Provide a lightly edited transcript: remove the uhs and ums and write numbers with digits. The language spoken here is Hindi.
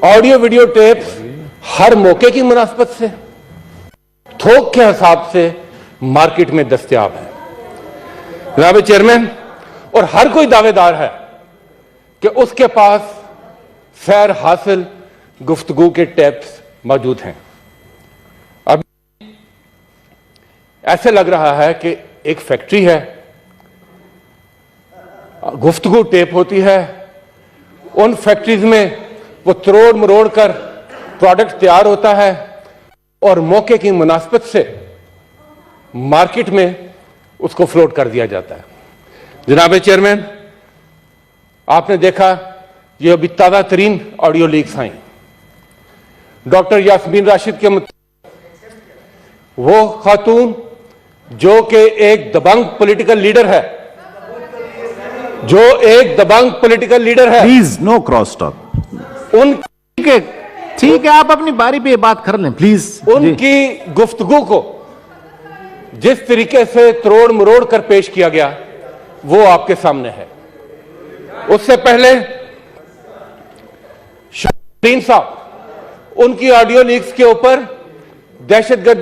ऑडियो वीडियो टेप हर मौके की मुनासबत से थोक के हिसाब से मार्केट में दस्तयाब है जनाब चेयरमैन, और हर कोई दावेदार है कि उसके पास सैर हासिल गुफ्तगू के टेप्स मौजूद हैं। अब ऐसे लग रहा है कि एक फैक्ट्री है, गुफ्तगू टेप होती है, उन फैक्ट्रीज में वो तरोड़ मरोड़ कर प्रोडक्ट तैयार होता है और मौके की मुनासबत से मार्केट में उसको फ्लोट कर दिया जाता है। जनाब चेयरमैन, आपने देखा ये अभी ताज़ा तरीन ऑडियो लीक्स आई डॉक्टर यास्मीन राशिद के वो खातून जो कि एक दबंग पॉलिटिकल लीडर है, प्लीज नो क्रॉस टॉक। ठीक है, आप अपनी बारी पे बात कर लें प्लीज। उनकी गुफ्तगू को जिस तरीके से तरोड़ मरोड़ कर पेश किया गया वो आपके सामने है। उससे पहले शहीन साहब, उनकी ऑडियो लीक्स के ऊपर दहशतगर्दी